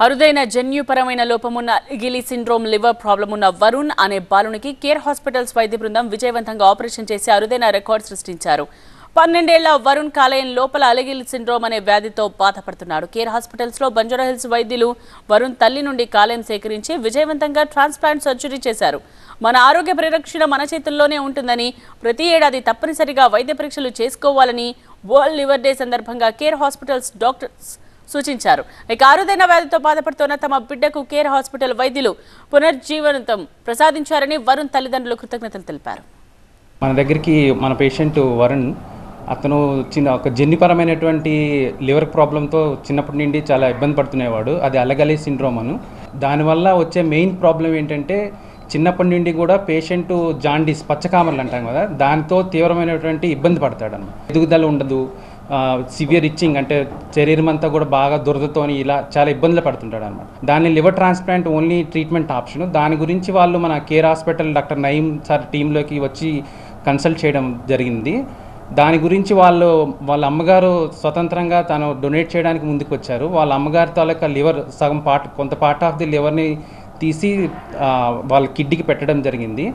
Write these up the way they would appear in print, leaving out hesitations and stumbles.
అరుదైన జన్యుపరమైన లోపమున్న Geeli syndrome liver problem ఉన్న వరుణ్ అనే బాలునికి కేర్ హాస్పిటల్స్ వైద్య బృందం విజయవంతంగా ఆపరేషన్ చేసి అరుదైన రికార్డు సృష్టించారు. 12 ఏళ్ల వరుణ్ కాలేయం లోపల అలగిలి సిండ్రోమ్ అనే వ్యాధితో బాధపడుతున్నాడు. కేర్ హాస్పిటల్స్ లో బంజారాహిల్స్ వైద్యులు వరుణ్ తల్లి నుండి కాలేయం సేకరించి విజయవంతంగా ట్రాన్స్ప్లాంట్ సర్జరీ చేశారు. మన ఆరోగ్య పరిరక్షణ మన చేతుల్లోనే ఉంటుందని, ప్రతి ఏడాది తప్పనిసరిగా వైద్య పరీక్షలు చేసుకోవాలని వరల్డ్ లివర్ డే సందర్భంగా కేర్ హాస్పిటల్స్ డాక్టర్స్ సూచించారు. ఇక అరుదైన వ్యాధితో బాధపడుతున్న తమ బిడ్డకు కేర్ హాస్పిటల్ వైద్యులు పునర్జీవనం ప్రసాదించారని వరుణ్ తల్లిదండ్రులు కృతజ్ఞతలు తెలిపారు. మన దగ్గరికి మన పేషెంట్ వరుణ్ అతను ఒక జన్యుపరమైనటువంటి లివర్ ప్రాబ్లంతో చిన్నప్పటి నుండి చాలా ఇబ్బంది పడుతునేవాడు. అది అలగలి సిండ్రోమ్ అను. దానివల్ల వచ్చే మెయిన్ ప్రాబ్లం ఏంటంటే చిన్నప్పటి నుండి కూడా పేషెంట్ జాండీస్ పచ్చకామర్లు అంటాం కదా, దాంతో తీవ్రమైనటువంటి ఇబ్బంది పడతాడు అన్నమాట. ఎదుగుదల ఉండదు, సివియర్ ఇచ్చింగ్ అంటే శరీరం అంతా కూడా బాగా దురదతోని ఇలా చాలా ఇబ్బందులు పడుతుంటాడు అనమాట. దాన్ని liver transplant only treatment option. దాని గురించి వాళ్ళు మన care hospital doctor Naeem sir టీంలోకి వచ్చి కన్సల్ట్ చేయడం జరిగింది. దాని గురించి వాళ్ళ అమ్మగారు స్వతంత్రంగా తను డొనేట్ చేయడానికి ముందుకు వచ్చారు. వాళ్ళ అమ్మగారి తాలూకా లివర్ సగం కొంత పార్ట్ ఆఫ్ ది లివర్ని తీసి వాళ్ళ కిడ్నీకి పెట్టడం జరిగింది.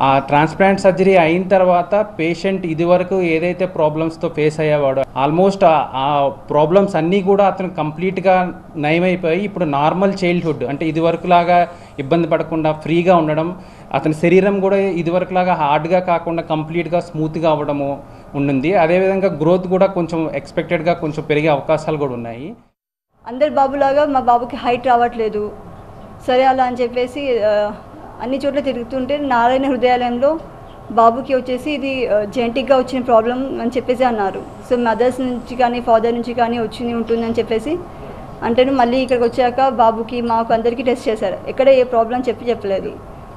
ఆ ట్రాన్స్ప్లాంట్ సర్జరీ అయిన తర్వాత పేషెంట్ ఇదివరకు ఏదైతే ప్రాబ్లమ్స్తో ఫేస్ అయ్యేవాడో ఆల్మోస్ట్ ఆ ప్రాబ్లమ్స్ అన్నీ కూడా అతను కంప్లీట్గా నయమైపోయి ఇప్పుడు నార్మల్ చైల్డ్హుడ్ అంటే ఇదివరకులాగా ఇబ్బంది పడకుండా ఫ్రీగా ఉండడం, అతని శరీరం కూడా ఇదివరకులాగా హార్డ్గా కాకుండా కంప్లీట్గా స్మూత్గా అవ్వడము ఉంటుంది. అదేవిధంగా గ్రోత్ కూడా కొంచెం ఎక్స్పెక్టెడ్గా కొంచెం పెరిగే అవకాశాలు కూడా ఉన్నాయి. అందరి బాబులాగా మా బాబుకి హైట్ రావట్లేదు, సరే అలా అని చెప్పేసి అన్ని చోట్ల తిరుగుతుంటే నారాయణ హృదయాలయంలో బాబుకి వచ్చేసి ఇది జెనెటిక్గా వచ్చిన ప్రాబ్లం అని చెప్పేసి అన్నారు. సో మదర్స్ నుంచి కానీ ఫాదర్ నుంచి కానీ ఉంటుందని చెప్పేసి అంటే మళ్ళీ ఇక్కడికి వచ్చాక బాబుకి మాకు అందరికీ టెస్ట్ చేశారు. ఎక్కడ ఏ ప్రాబ్లం చెప్పలేదు.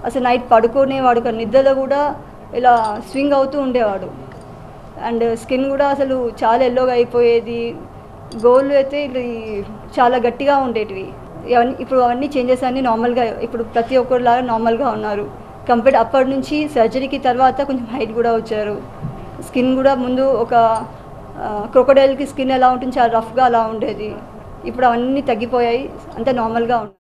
అసలు నైట్ పడుకునేవాడు కానీ నిద్రలో కూడా ఇలా స్వింగ్ అవుతూ ఉండేవాడు. అండ్ స్కిన్ కూడా అసలు చాలా ఎల్లోగా అయిపోయేది. గోళ్ళు అయితే చాలా గట్టిగా ఉండేటివి. ఇప్పుడు అవన్నీ చేంజెస్ అన్నీ నార్మల్గా ఇప్పుడు ప్రతి ఒక్కరిలాగా నార్మల్గా ఉన్నారు. కంపేర్డ్ అప్పటి నుంచి సర్జరీకి తర్వాత కొంచెం హైట్ కూడా వచ్చారు. స్కిన్ కూడా ముందు ఒక క్రొకడైల్కి స్కిన్ ఎలా ఉంటుంది చాలా రఫ్గా అలా ఉండేది. ఇప్పుడు అవన్నీ తగ్గిపోయాయి, అంతా నార్మల్గా ఉంటుంది.